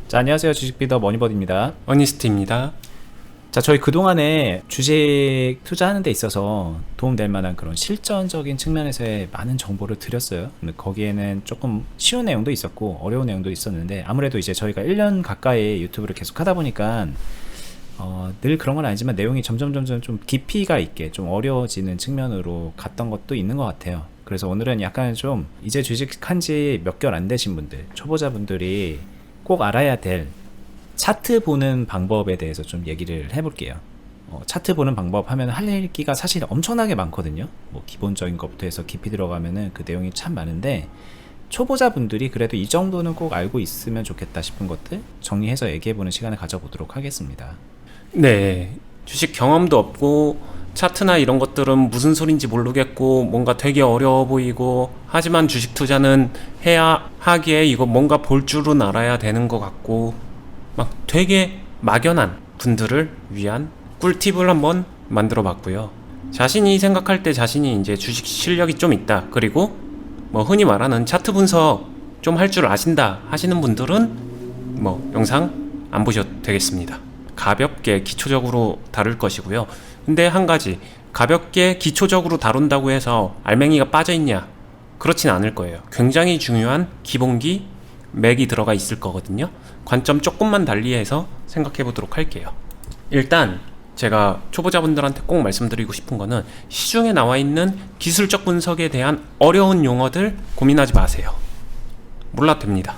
자, 안녕하세요. 주식비더 머니버드입니다. 어니스트입니다. 자, 저희 그동안에 주식 투자하는 데 있어서 도움될 만한 그런 실전적인 측면에서의 많은 정보를 드렸어요. 근데 거기에는 조금 쉬운 내용도 있었고 어려운 내용도 있었는데, 아무래도 이제 저희가 1년 가까이 유튜브를 계속 하다 보니까 늘 그런 건 아니지만 내용이 점점 좀 깊이가 있게 좀 어려워지는 측면으로 갔던 것도 있는 것 같아요. 그래서 오늘은 약간 좀 이제 주식한 지 몇 개월 안 되신 분들, 초보자분들이 꼭 알아야 될 차트 보는 방법에 대해서 좀 얘기를 해볼게요. 차트 보는 방법 하면 할 얘기가 사실 엄청나게 많거든요. 뭐 기본적인 것부터 해서 깊이 들어가면은 그 내용이 참 많은데, 초보자분들이 그래도 이 정도는 꼭 알고 있으면 좋겠다 싶은 것들 정리해서 얘기해보는 시간을 가져보도록 하겠습니다. 네, 주식 경험도 없고 차트나 이런 것들은 무슨 소린지 모르겠고 뭔가 되게 어려워 보이고, 하지만 주식 투자는 해야 하기에 이거 뭔가 볼 줄은 알아야 되는 것 같고, 막 되게 막연한 분들을 위한 꿀팁을 한번 만들어 봤고요. 자신이 생각할 때 자신이 이제 주식 실력이 좀 있다, 그리고 뭐 흔히 말하는 차트 분석 좀 할 줄 아신다 하시는 분들은 뭐 영상 안 보셔도 되겠습니다. 가볍게 기초적으로 다룰 것이고요. 근데 한 가지, 가볍게 기초적으로 다룬다고 해서 알맹이가 빠져있냐? 그렇진 않을 거예요. 굉장히 중요한 기본기 맥이 들어가 있을 거거든요. 관점 조금만 달리해서 생각해 보도록 할게요. 일단 제가 초보자분들한테 꼭 말씀드리고 싶은 거는, 시중에 나와 있는 기술적 분석에 대한 어려운 용어들 고민하지 마세요. 몰라도 됩니다.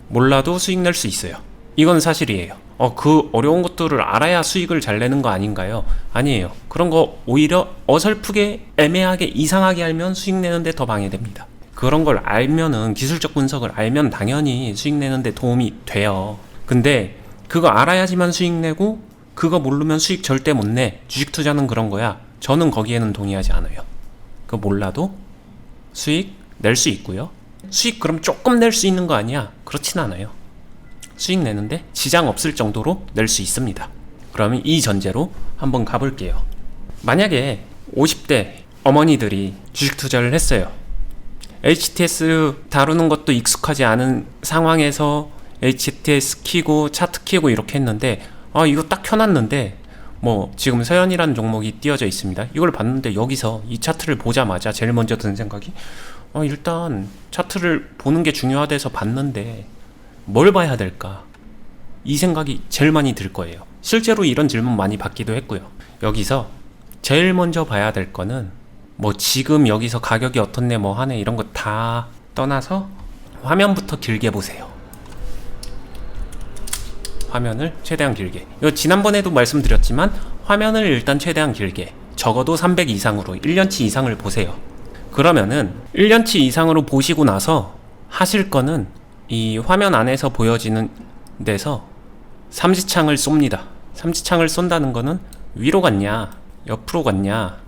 몰라도 수익 낼 수 있어요. 이건 사실이에요. 그 어려운 것들을 알아야 수익을 잘 내는 거 아닌가요? 아니에요. 그런 거 오히려 어설프게 애매하게 이상하게 알면 수익 내는데 더 방해됩니다. 그런 걸 알면은, 기술적 분석을 알면 당연히 수익 내는데 도움이 돼요. 근데 그거 알아야지만 수익 내고 그거 모르면 수익 절대 못 내, 주식 투자는 그런 거야, 저는 거기에는 동의하지 않아요. 그거 몰라도 수익 낼 수 있고요. 수익 그럼 조금 낼 수 있는 거 아니야? 그렇진 않아요. 수익 내는데 지장 없을 정도로 낼 수 있습니다. 그러면 이 전제로 한번 가볼게요. 만약에 50대 어머니들이 주식 투자를 했어요. HTS 다루는 것도 익숙하지 않은 상황에서 HTS 키고 차트 키고 이렇게 했는데, 이거 딱 켜놨는데 뭐 지금 서현이라는 종목이 띄어져 있습니다. 이걸 봤는데 여기서 이 차트를 보자마자 제일 먼저 드는 생각이, 일단 차트를 보는 게 중요하대서 봤는데 뭘 봐야 될까? 이 생각이 제일 많이 들 거예요. 실제로 이런 질문 많이 받기도 했고요. 여기서 제일 먼저 봐야 될 거는, 뭐 지금 여기서 가격이 어떻네 뭐 하네 이런 거 다 떠나서 화면부터 길게 보세요. 화면을 최대한 길게. 이거 지난번에도 말씀드렸지만 화면을 일단 최대한 길게, 적어도 300 이상으로 1년치 이상을 보세요. 그러면은 1년치 이상으로 보시고 나서 하실 거는, 이 화면 안에서 보여지는 데서 삼지창을 쏩니다. 삼지창을 쏜다는 거는 위로 갔냐, 옆으로 갔냐,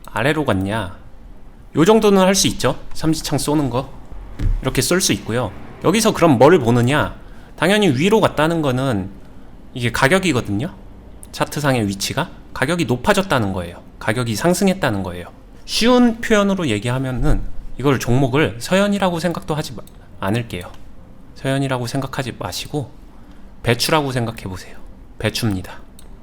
아래로 갔냐, 요 정도는 할 수 있죠. 삼지창 쏘는 거 이렇게 쏠 수 있고요. 여기서 그럼 뭘 보느냐? 당연히 위로 갔다는 거는 이게 가격이거든요. 차트상의 위치가 가격이 높아졌다는 거예요. 가격이 상승했다는 거예요. 쉬운 표현으로 얘기하면은 이걸 종목을 서현이라고 생각도 하지 않을게요. 서현이라고 생각하지 마시고 배추라고 생각해 보세요. 배추입니다.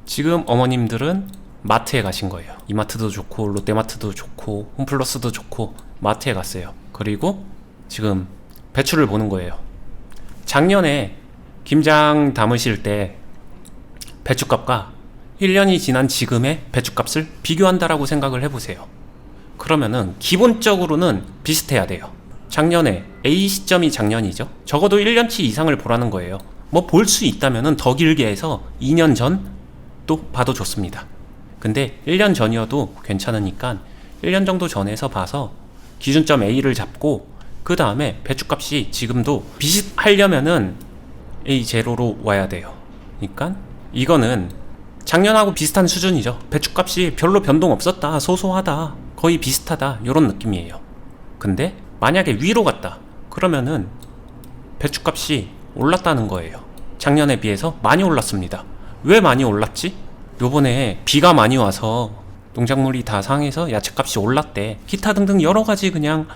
지금 어머님들은 마트에 가신 거예요. 이마트도 좋고 롯데마트도 좋고 홈플러스도 좋고 마트에 갔어요. 그리고 지금 배추를 보는 거예요. 작년에 김장 담으실 때 배추값과 1년이 지난 지금의 배추값을 비교한다라고 생각을 해보세요. 그러면은 기본적으로는 비슷해야 돼요. 작년에 A 시점이 작년이죠. 적어도 1년치 이상을 보라는 거예요. 뭐 볼 수 있다면은 더 길게 해서 2년 전도 봐도 좋습니다. 근데 1년 전이어도 괜찮으니까 1년 정도 전에서 봐서 기준점 A를 잡고, 그 다음에 배추값이 지금도 비슷하려면은 A0로 와야 돼요. 그러니까 이거는 작년하고 비슷한 수준이죠. 배추값이 별로 변동 없었다, 소소하다, 거의 비슷하다, 이런 느낌이에요. 근데 만약에 위로 갔다 그러면은 배추값이 올랐다는 거예요. 작년에 비해서 많이 올랐습니다. 왜 많이 올랐지? 요번에 비가 많이 와서 농작물이 다 상해서 야채값이 올랐대. 기타 등등 여러가지 그냥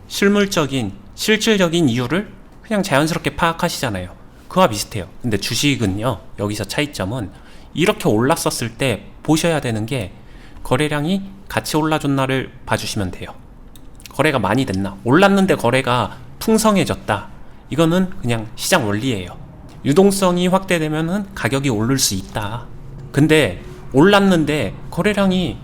실물적인 실질적인 이유를 그냥 자연스럽게 파악하시잖아요. 그와 비슷해요. 근데 주식은요, 여기서 차이점은 이렇게 올랐었을 때 보셔야 되는 게 거래량이 같이 올라줬나를 봐주시면 돼요. 거래가 많이 됐나, 올랐는데 거래가 풍성해졌다, 이거는 그냥 시장 원리예요. 유동성이 확대되면은 가격이 오를 수 있다. 근데 올랐는데 거래량이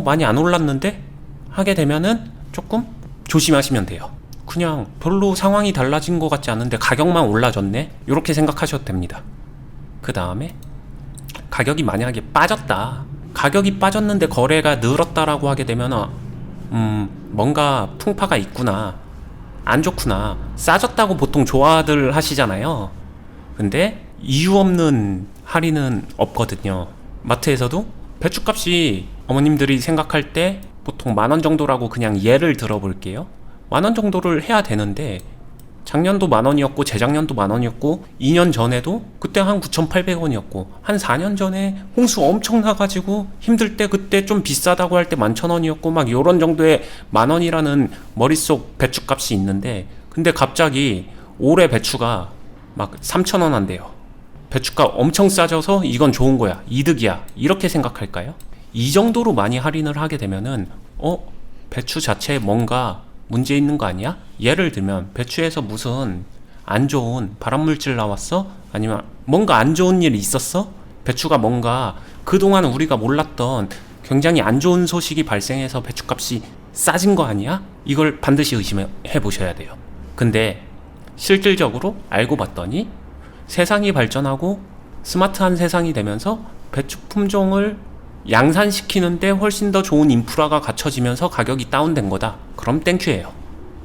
많이 안 올랐는데 하게 되면은 조금 조심하시면 돼요. 그냥 별로 상황이 달라진 것 같지 않은데 가격만 올라졌네, 이렇게 생각하셔도 됩니다. 그 다음에 가격이 만약에 빠졌다, 가격이 빠졌는데 거래가 늘었다라고 하게 되면 뭔가 풍파가 있구나, 안 좋구나, 싸졌다고 보통 좋아들 하시잖아요. 근데 이유 없는 할인은 없거든요. 마트에서도 배추값이 어머님들이 생각할 때 보통 10,000원 정도라고 그냥 예를 들어볼게요. 10,000원 정도를 해야 되는데 작년도 10,000원이었고 재작년도 10,000원이었고 2년 전에도 그때 한 9,800원이었고 한 4년 전에 홍수 엄청 나가지고 힘들 때 그때 좀 비싸다고 할 때 11,000원이었고 막 요런 정도의 10,000원이라는 머릿속 배추값이 있는데, 근데 갑자기 올해 배추가 막 3,000원 한대요. 배추값 엄청 싸져서 이건 좋은 거야, 이득이야, 이렇게 생각할까요? 이 정도로 많이 할인을 하게 되면은 배추 자체에 뭔가 문제 있는 거 아니야? 예를 들면 배추에서 무슨 안 좋은 발암물질 나왔어? 아니면 뭔가 안 좋은 일이 있었어? 배추가 뭔가 그동안 우리가 몰랐던 굉장히 안 좋은 소식이 발생해서 배추값이 싸진 거 아니야? 이걸 반드시 의심해 보셔야 돼요. 근데 실질적으로 알고 봤더니 세상이 발전하고 스마트한 세상이 되면서 배추 품종을 양산시키는데 훨씬 더 좋은 인프라가 갖춰지면서 가격이 다운된 거다. 그럼 땡큐예요.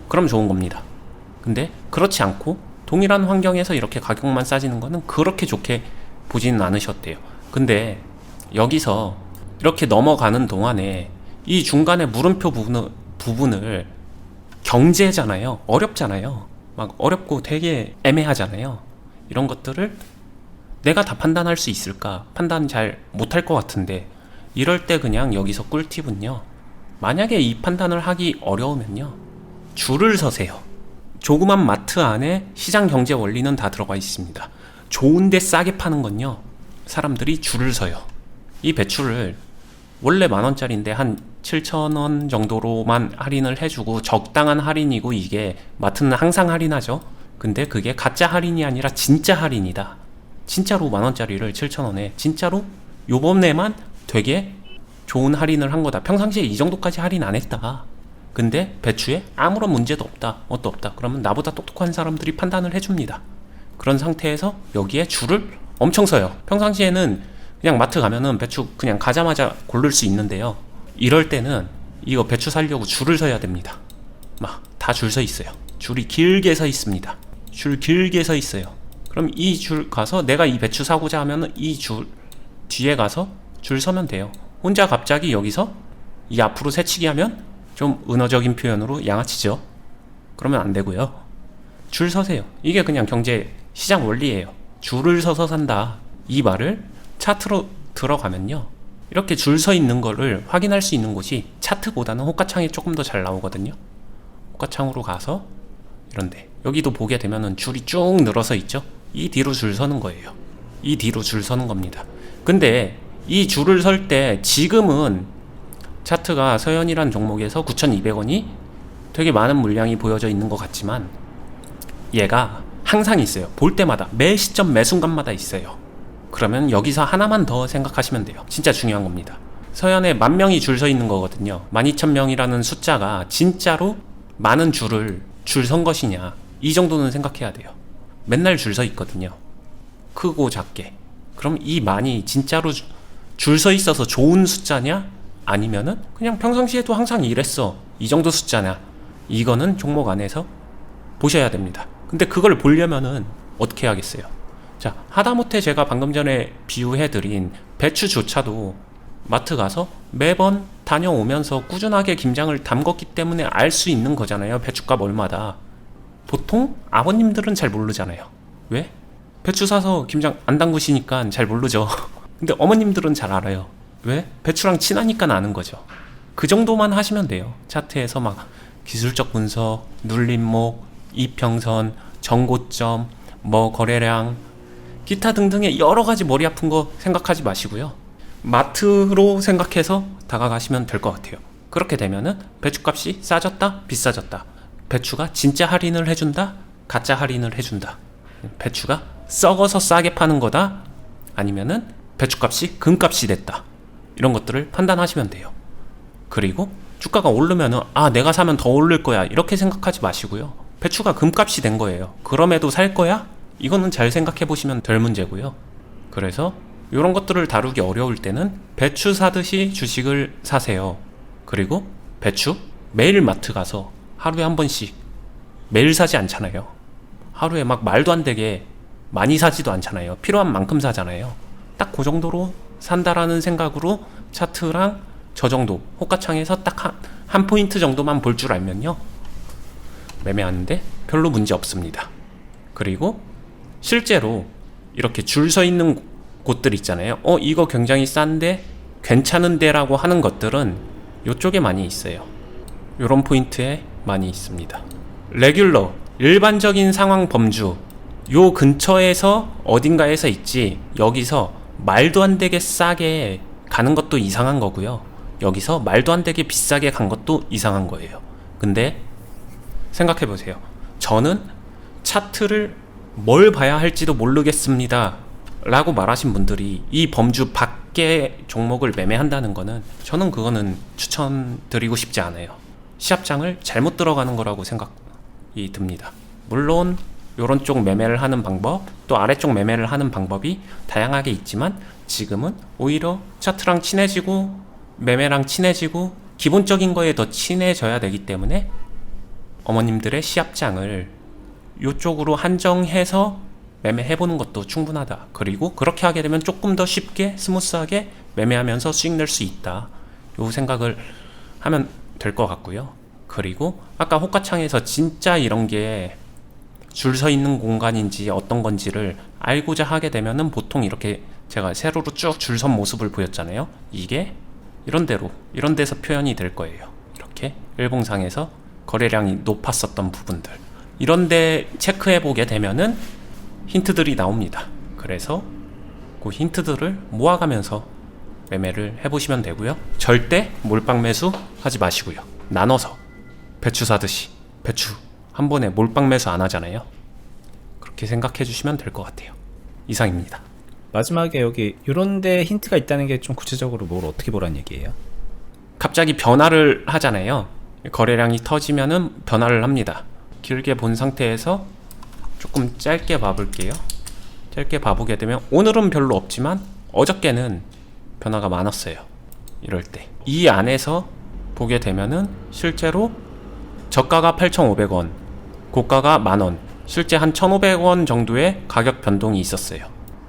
그럼 좋은 겁니다. 근데 그렇지 않고 동일한 환경에서 이렇게 가격만 싸지는 거는 그렇게 좋게 보지는 않으셨대요. 근데 여기서 이렇게 넘어가는 동안에 이 중간에 물음표 부분을 경제잖아요. 어렵잖아요. 막 어렵고 되게 애매하잖아요. 이런 것들을 내가 다 판단할 수 있을까? 판단 잘 못할 것 같은데, 이럴 때 그냥 여기서 꿀팁은요, 만약에 이 판단을 하기 어려우면요, 줄을 서세요. 조그만 마트 안에 시장 경제 원리는 다 들어가 있습니다. 좋은데 싸게 파는 건요, 사람들이 줄을 서요. 이 배추를 원래 10,000원짜리인데 한 7,000원 정도로만 할인을 해주고 적당한 할인이고, 이게 마트는 항상 할인하죠. 근데 그게 가짜 할인이 아니라 진짜 할인이다. 진짜로 10,000원짜리를 7,000원에 진짜로 요번에만 되게 좋은 할인을 한 거다. 평상시에 이 정도까지 할인 안 했다. 근데 배추에 아무런 문제도 없다, 뭣도 없다. 그러면 나보다 똑똑한 사람들이 판단을 해줍니다. 그런 상태에서 여기에 줄을 엄청 서요. 평상시에는 그냥 마트 가면은 배추 그냥 가자마자 고를 수 있는데요, 이럴 때는 이거 배추 사려고 줄을 서야 됩니다. 막 다 줄 서 있어요. 줄이 길게 서 있습니다. 줄 길게 서 있어요. 그럼 이 줄 가서 내가 이 배추 사고자 하면은 이 줄 뒤에 가서 줄 서면 돼요. 혼자 갑자기 여기서 이 앞으로 새치기 하면 좀 은어적인 표현으로 양아치죠. 그러면 안 되고요. 줄 서세요. 이게 그냥 경제 시장 원리예요. 줄을 서서 산다. 이 말을 차트로 들어가면요, 이렇게 줄 서 있는 거를 확인할 수 있는 곳이 차트보다는 호가창이 조금 더 잘 나오거든요. 호가창으로 가서 이런데 여기도 보게 되면은 줄이 쭉 늘어서 있죠. 이 뒤로 줄 서는 거예요. 이 뒤로 줄 서는 겁니다. 근데 이 줄을 설 때 지금은 차트가 서현이란 종목에서 9,200원이 되게 많은 물량이 보여져 있는 것 같지만, 얘가 항상 있어요. 볼 때마다 매 시점 매 순간마다 있어요. 그러면 여기서 하나만 더 생각하시면 돼요. 진짜 중요한 겁니다. 서현에 10,000명이 줄 서 있는 거거든요. 12,000명이라는 숫자가 진짜로 많은 줄을 줄 선 것이냐, 이 정도는 생각해야 돼요. 맨날 줄 서 있거든요. 크고 작게. 그럼 이 많이 진짜로 줄 서 있어서 좋은 숫자냐? 아니면은 그냥 평상시에도 항상 이랬어, 이 정도 숫자냐? 이거는 종목 안에서 보셔야 됩니다. 근데 그걸 보려면은 어떻게 하겠어요? 자, 하다못해 제가 방금 전에 비유해드린 배추조차도 마트 가서 매번 다녀오면서 꾸준하게 김장을 담궜기 때문에 알 수 있는 거잖아요. 배추값 얼마다. 보통 아버님들은 잘 모르잖아요. 왜? 배추 사서 김장 안 담그시니까 잘 모르죠. 근데 어머님들은 잘 알아요. 왜? 배추랑 친하니까 아는 거죠. 그 정도만 하시면 돼요. 차트에서 막 기술적 분석, 눌림목, 이평선, 정고점, 뭐 거래량, 기타 등등의 여러 가지 머리 아픈 거 생각하지 마시고요. 마트로 생각해서 다가가시면 될 것 같아요. 그렇게 되면은 배추값이 싸졌다, 비싸졌다. 배추가 진짜 할인을 해준다, 가짜 할인을 해준다. 배추가 썩어서 싸게 파는 거다, 아니면은 배추값이 금값이 됐다. 이런 것들을 판단하시면 돼요. 그리고 주가가 오르면은 내가 사면 더 오를 거야, 이렇게 생각하지 마시고요. 배추가 금값이 된 거예요. 그럼에도 살 거야? 이거는 잘 생각해 보시면 될 문제고요. 그래서 이런 것들을 다루기 어려울 때는 배추 사듯이 주식을 사세요. 그리고 배추 매일 마트 가서 하루에 한 번씩, 매일 사지 않잖아요. 하루에 막 말도 안 되게 많이 사지도 않잖아요. 필요한 만큼 사잖아요. 딱 그 정도로 산다라는 생각으로 차트랑 저 정도 호가창에서 딱 한 포인트 정도만 볼 줄 알면요, 매매하는데 별로 문제 없습니다. 그리고 실제로 이렇게 줄 서 있는 곳들 있잖아요. 이거 굉장히 싼데 괜찮은데 라고 하는 것들은 이쪽에 많이 있어요. 이런 포인트에 많이 있습니다. 레귤러, 일반적인 상황 범주, 요 근처에서 어딘가에서 있지, 여기서 말도 안 되게 싸게 가는 것도 이상한 거고요. 여기서 말도 안 되게 비싸게 간 것도 이상한 거예요. 근데 생각해 보세요. 저는 차트를 뭘 봐야 할지도 모르겠습니다 라고 말하신 분들이 이 범주 밖의 종목을 매매한다는 거는, 저는 그거는 추천드리고 싶지 않아요. 시합장을 잘못 들어가는 거라고 생각이 듭니다. 물론 요런 쪽 매매를 하는 방법, 또 아래쪽 매매를 하는 방법이 다양하게 있지만, 지금은 오히려 차트랑 친해지고 매매랑 친해지고 기본적인 거에 더 친해져야 되기 때문에 어머님들의 시합장을 요쪽으로 한정해서 매매해보는 것도 충분하다. 그리고 그렇게 하게 되면 조금 더 쉽게 스무스하게 매매하면서 수익 낼 수 있다, 요 생각을 하면 될 것 같고요. 그리고 아까 호가창에서 진짜 이런 게 줄 서 있는 공간인지 어떤 건지를 알고자 하게 되면은 보통 이렇게 제가 세로로 쭉 줄 선 모습을 보였잖아요. 이게 이런 데서 표현이 될 거예요. 이렇게 일봉상에서 거래량이 높았었던 부분들, 이런데 체크해 보게 되면은 힌트들이 나옵니다. 그래서 그 힌트들을 모아가면서 매매를 해보시면 되고요. 절대 몰빵 매수 하지 마시고요. 나눠서 배추 사듯이, 배추 한 번에 몰빵 매수 안 하잖아요. 그렇게 생각해 주시면 될 것 같아요. 이상입니다. 마지막에 여기 요런데 힌트가 있다는 게 좀 구체적으로 뭘 어떻게 보란 얘기예요? 갑자기 변화를 하잖아요. 거래량이 터지면은 변화를 합니다. 길게 본 상태에서 조금 짧게 봐볼게요. 짧게 봐보게 되면 오늘은 별로 없지만 어저께는 변화가 많았어요. 이럴 때 이 안에서 보게 되면은 실제로 저가가 8,500원, 고가가 만원, 실제 한 1,500원 정도의 가격 변동이 있었어요.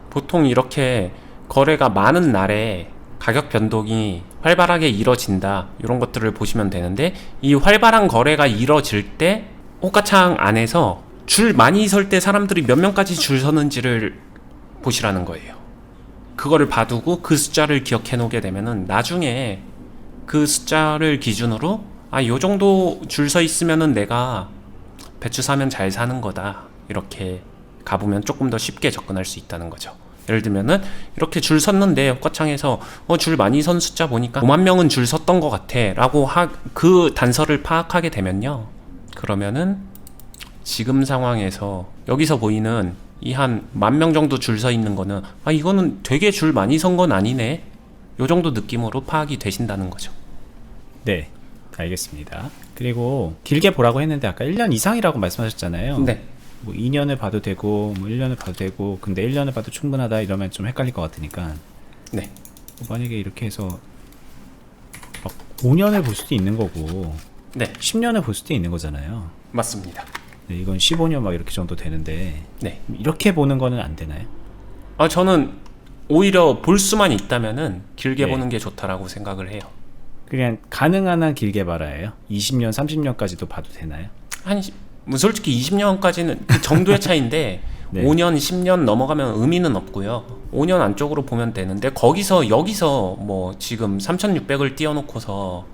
보통 이렇게 거래가 많은 날에 가격 변동이 활발하게 이뤄진다, 이런 것들을 보시면 되는데, 이 활발한 거래가 이뤄질 때 호가창 안에서 줄 많이 설 때 사람들이 몇 명까지 줄 서는지를 보시라는 거예요. 그거를 봐두고 그 숫자를 기억해 놓게 되면은 나중에 그 숫자를 기준으로 요 정도 줄 서 있으면은 내가 배추 사면 잘 사는 거다, 이렇게 가보면 조금 더 쉽게 접근할 수 있다는 거죠. 예를 들면은 이렇게 줄 섰는데 호가창에서 줄 많이 선 숫자 보니까 5만 명은 줄 섰던 것 같아 라고 그 단서를 파악하게 되면요, 그러면은 지금 상황에서 여기서 보이는 이 한 10,000명 정도 줄 서 있는 거는 이거는 되게 줄 많이 선 건 아니네, 요 정도 느낌으로 파악이 되신다는 거죠. 네, 알겠습니다. 그리고 길게 보라고 했는데 아까 1년 이상이라고 말씀하셨잖아요. 네. 뭐 2년을 봐도 되고 뭐 1년을 봐도 되고, 근데 1년을 봐도 충분하다 이러면 좀 헷갈릴 것 같으니까, 네. 만약에 이렇게 해서 막 5년을 볼 수도 있는 거고 네. 10년을 볼 수도 있는 거잖아요. 맞습니다. 네, 이건 15년 막 이렇게 정도 되는데, 네. 이렇게 보는 거는 안 되나요? 저는 오히려 볼 수만 있다면은 길게 네. 보는 게 좋다라고 생각을 해요. 그냥 가능한 한 길게 봐라예요? 20년, 30년까지도 봐도 되나요? 뭐 솔직히 20년까지는 그 정도의 차이인데 네. 5년, 10년 넘어가면 의미는 없고요. 5년 안쪽으로 보면 되는데, 여기서 뭐 지금 3,600을 띄워놓고서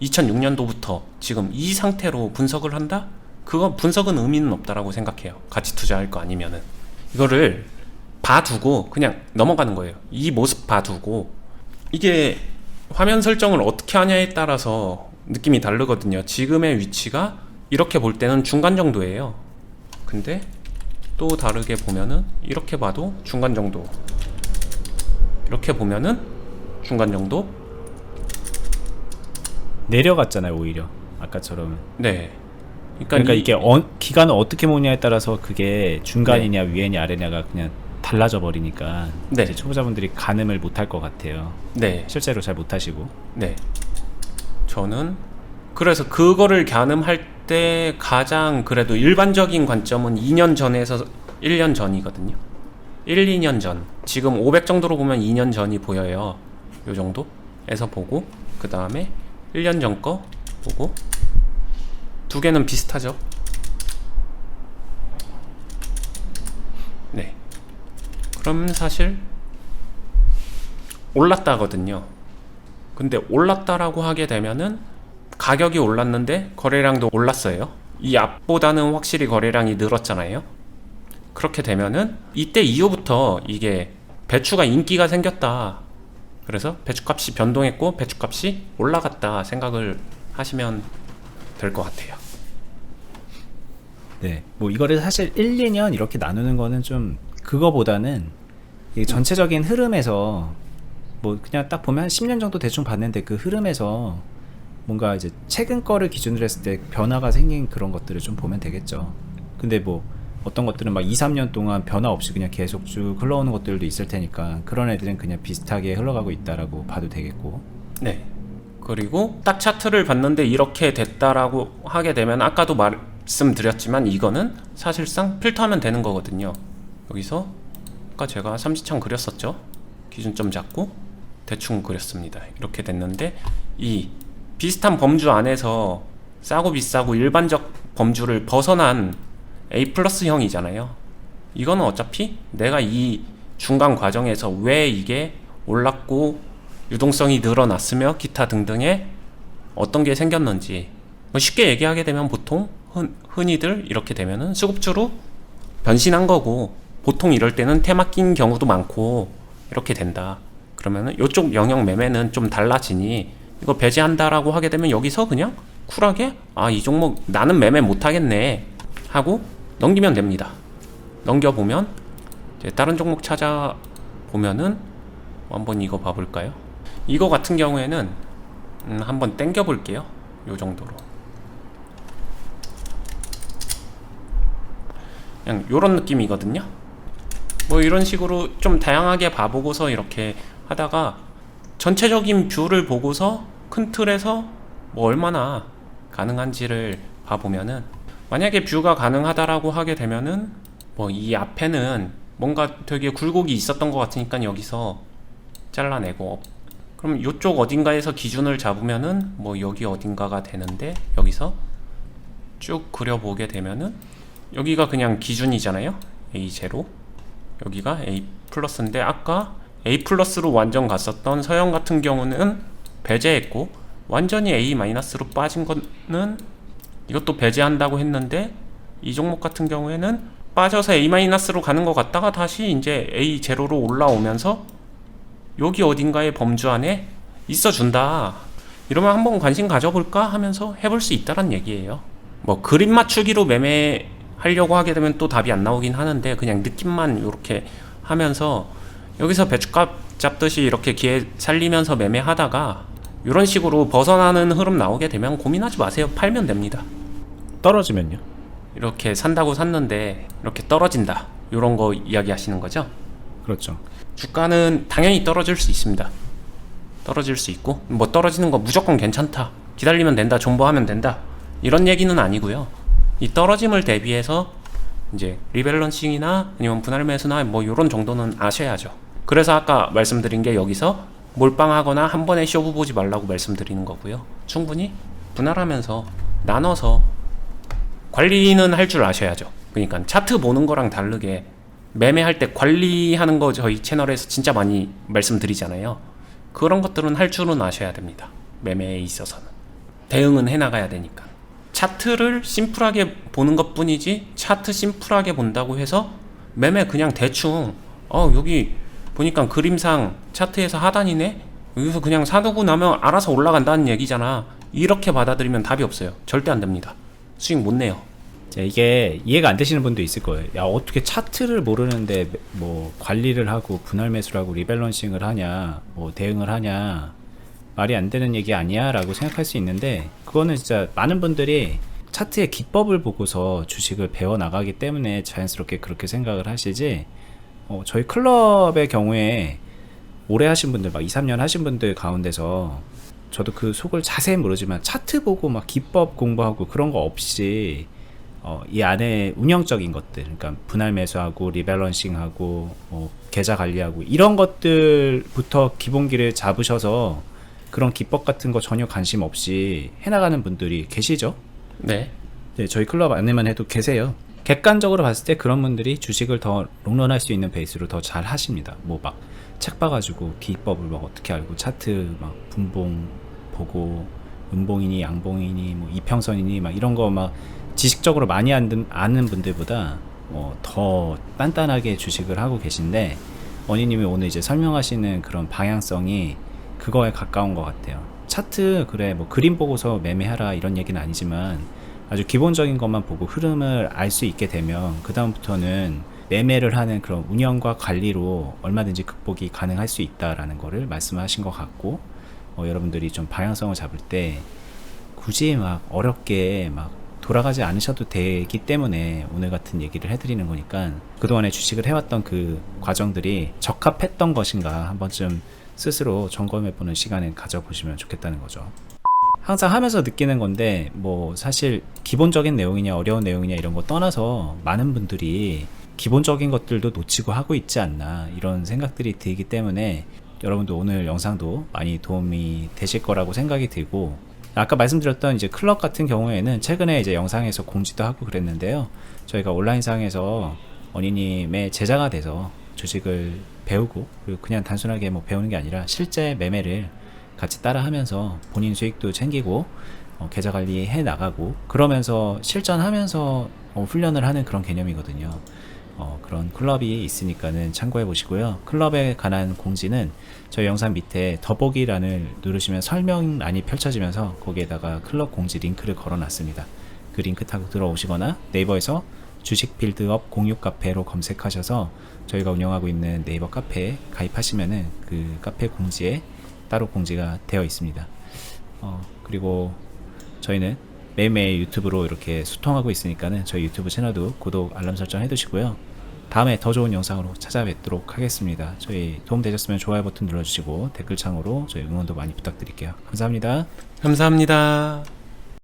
2006년도부터 지금 이 상태로 분석을 한다? 그거 분석은 의미는 없다라고 생각해요. 같이 투자할 거 아니면은. 이거를 봐두고 그냥 넘어가는 거예요. 이 모습 봐두고. 이게 화면 설정을 어떻게 하냐에 따라서 느낌이 다르거든요. 지금의 위치가 이렇게 볼 때는 중간 정도예요. 근데 또 다르게 보면은 이렇게 봐도 중간 정도, 이렇게 보면은 중간 정도. 내려갔잖아요, 오히려 아까처럼. 네. 그러니까 이게 기간을 어떻게 보냐에 따라서 그게 중간이냐 위에냐 아래냐가 그냥 달라져 버리니까 네. 이제 초보자분들이 가늠을 못할 것 같아요. 네. 실제로 잘 못하시고. 네. 저는 그래서 그거를 가늠할 때 가장 그래도 일반적인 관점은 2년 전에서 1년 전이거든요. 1, 2년 전. 지금 500 정도로 보면 2년 전이 보여요. 요 정도에서 보고, 그 다음에 1년 전 거 보고, 두 개는 비슷하죠. 네. 그럼 사실 올랐다거든요. 근데 올랐다라고 하게 되면은 가격이 올랐는데 거래량도 올랐어요. 이 앞보다는 확실히 거래량이 늘었잖아요. 그렇게 되면은 이때 이후부터 이게 배추가 인기가 생겼다. 그래서 배추값이 변동했고 배추값이 올라갔다 생각을 하시면 될 것 같아요. 네. 뭐 이거를 사실 1, 2년 이렇게 나누는 거는 좀 그거보다는 이 전체적인 흐름에서 뭐 그냥 딱 보면 한 10년 정도 대충 봤는데 그 흐름에서 뭔가 이제 최근 거를 기준으로 했을 때 변화가 생긴 그런 것들을 좀 보면 되겠죠. 근데 뭐 어떤 것들은 막 2, 3년 동안 변화 없이 그냥 계속 쭉 흘러오는 것들도 있을 테니까 그런 애들은 그냥 비슷하게 흘러가고 있다라고 봐도 되겠고. 네. 그리고 딱 차트를 봤는데 이렇게 됐다라고 하게 되면 아까도 말씀드렸지만 이거는 사실상 필터하면 되는 거거든요. 여기서 아까 제가 삼지창 그렸었죠. 기준점 잡고 대충 그렸습니다. 이렇게 됐는데 이 비슷한 범주 안에서 싸고 비싸고 일반적 범주를 벗어난 A 플러스형이잖아요. 이거는 어차피 내가 이 중간 과정에서 왜 이게 올랐고 유동성이 늘어났으며 기타 등등의 어떤 게 생겼는지 쉽게 얘기하게 되면 보통 흔히들 이렇게 되면은 수급주로 변신한 거고, 보통 이럴 때는 테마 낀 경우도 많고 이렇게 된다. 그러면은 이쪽 영역 매매는 좀 달라지니 이거 배제한다라고 하게 되면 여기서 그냥 쿨하게 이 종목 나는 매매 못하겠네 하고 넘기면 됩니다. 넘겨보면 이제 다른 종목 찾아보면은 한번 이거 봐볼까요? 이거 같은 경우에는 한번 땡겨 볼게요. 요 정도로 그냥 요런 느낌이거든요. 뭐 이런 식으로 좀 다양하게 봐보고서 이렇게 하다가 전체적인 뷰를 보고서 큰 틀에서 뭐 얼마나 가능한지를 봐보면은, 만약에 뷰가 가능하다라고 하게 되면은 뭐 이 앞에는 뭔가 되게 굴곡이 있었던 것 같으니까 여기서 잘라내고, 그럼 이쪽 어딘가에서 기준을 잡으면은 뭐 여기 어딘가가 되는데 여기서 쭉 그려보게 되면은 여기가 그냥 기준이잖아요. A0, 여기가 A 플러스인데 아까 A 플러스로 완전 갔었던 서영 같은 경우는 배제했고, 완전히 A 마이너스로 빠진 거는 이것도 배제한다고 했는데, 이 종목 같은 경우에는 빠져서 A 마이너스로 가는 것 같다가 다시 이제 A0로 올라오면서 여기 어딘가의 범주 안에 있어준다. 이러면 한번 관심 가져볼까 하면서 해볼 수 있다란 얘기예요. 뭐 그림 맞추기로 매매하려고 하게 되면 또 답이 안 나오긴 하는데, 그냥 느낌만 이렇게 하면서 여기서 배추값 잡듯이 이렇게 기회 살리면서 매매하다가 이런 식으로 벗어나는 흐름 나오게 되면 고민하지 마세요. 팔면 됩니다. 떨어지면요? 이렇게 산다고 샀는데 이렇게 떨어진다, 이런 거 이야기 하시는 거죠? 그렇죠. 주가는 당연히 떨어질 수 있습니다. 떨어질 수 있고, 뭐 떨어지는 거 무조건 괜찮다, 기다리면 된다, 존버하면 된다, 이런 얘기는 아니고요. 이 떨어짐을 대비해서 이제 리밸런싱이나 아니면 분할 매수나 뭐 이런 정도는 아셔야죠. 그래서 아까 말씀드린 게 여기서 몰빵하거나 한 번에 쇼부 보지 말라고 말씀드리는 거고요. 충분히 분할하면서 나눠서 관리는 할 줄 아셔야죠. 그러니까 차트 보는 거랑 다르게 매매할 때 관리하는 거 저희 채널에서 진짜 많이 말씀드리잖아요. 그런 것들은 할 줄은 아셔야 됩니다. 매매에 있어서는 대응은 해나가야 되니까. 차트를 심플하게 보는 것 뿐이지, 차트 심플하게 본다고 해서 매매 그냥 대충 여기 보니까 그림상 차트에서 하단이네? 여기서 그냥 사두고 나면 알아서 올라간다는 얘기잖아. 이렇게 받아들이면 답이 없어요. 절대 안 됩니다. 수익 못 내요. 자, 이게 이해가 안 되시는 분도 있을 거예요. 야, 어떻게 차트를 모르는데 뭐 관리를 하고 분할 매수를 하고 리밸런싱을 하냐, 뭐 대응을 하냐, 말이 안 되는 얘기 아니야? 라고 생각할 수 있는데, 그거는 진짜 많은 분들이 차트의 기법을 보고서 주식을 배워나가기 때문에 자연스럽게 그렇게 생각을 하시지, 저희 클럽의 경우에 오래 하신 분들, 막 2, 3년 하신 분들 가운데서 저도 그 속을 자세히 모르지만 차트 보고 막 기법 공부하고 그런 거 없이 이 안에 운영적인 것들, 그러니까 분할 매수하고 리밸런싱하고 계좌 관리하고 이런 것들부터 기본기를 잡으셔서 그런 기법 같은 거 전혀 관심 없이 해나가는 분들이 계시죠? 네. 네, 저희 클럽 안에만 해도 계세요. 객관적으로 봤을 때 그런 분들이 주식을 더 롱런할 수 있는 베이스로 더 잘 하십니다. 뭐 막 책 봐가지고 기법을 막 어떻게 알고 차트 막 분봉 보고 음봉이니 양봉이니 뭐 이평선이니 막 이런 거 막 지식적으로 많이 아는 분들보다 더 단단하게 주식을 하고 계신데, 원희님이 오늘 이제 설명하시는 그런 방향성이 그거에 가까운 것 같아요. 차트 그래 뭐 그림 보고서 매매하라 이런 얘기는 아니지만 아주 기본적인 것만 보고 흐름을 알 수 있게 되면 그 다음부터는 매매를 하는 그런 운영과 관리로 얼마든지 극복이 가능할 수 있다라는 거를 말씀하신 것 같고, 여러분들이 좀 방향성을 잡을 때 굳이 막 어렵게 막 돌아가지 않으셔도 되기 때문에 오늘 같은 얘기를 해드리는 거니까, 그동안에 주식을 해왔던 그 과정들이 적합했던 것인가 한 번쯤 스스로 점검해보는 시간을 가져보시면 좋겠다는 거죠. 항상 하면서 느끼는 건데, 뭐 사실 기본적인 내용이냐 어려운 내용이냐 이런 거 떠나서 많은 분들이 기본적인 것들도 놓치고 하고 있지 않나 이런 생각들이 들기 때문에, 여러분도 오늘 영상도 많이 도움이 되실 거라고 생각이 들고, 아까 말씀드렸던 이제 클럽 같은 경우에는 최근에 이제 영상에서 공지도 하고 그랬는데요. 저희가 온라인상에서 원희님의 제자가 돼서 주식을 배우고, 그리고 그냥 단순하게 뭐 배우는 게 아니라 실제 매매를 같이 따라 하면서 본인 수익도 챙기고 계좌 관리 해 나가고 그러면서 실전하면서 훈련을 하는 그런 개념이거든요. 그런 클럽이 있으니까는 참고해 보시고요. 클럽에 관한 공지는 저희 영상 밑에 더보기란을 누르시면 설명란이 펼쳐지면서 거기에다가 클럽 공지 링크를 걸어 놨습니다. 그 링크 타고 들어오시거나 네이버에서 주식 빌드업 공유 카페로 검색하셔서 저희가 운영하고 있는 네이버 카페에 가입하시면은 그 카페 공지에 따로 공지가 되어 있습니다. 그리고 저희는 매일매일 유튜브로 이렇게 소통하고 있으니까는 저희 유튜브 채널도 구독, 알람 설정 해두시고요. 다음에 더 좋은 영상으로 찾아뵙도록 하겠습니다. 저희 도움되셨으면 좋아요 버튼 눌러주시고 댓글창으로 저희 응원도 많이 부탁드릴게요. 감사합니다. 감사합니다.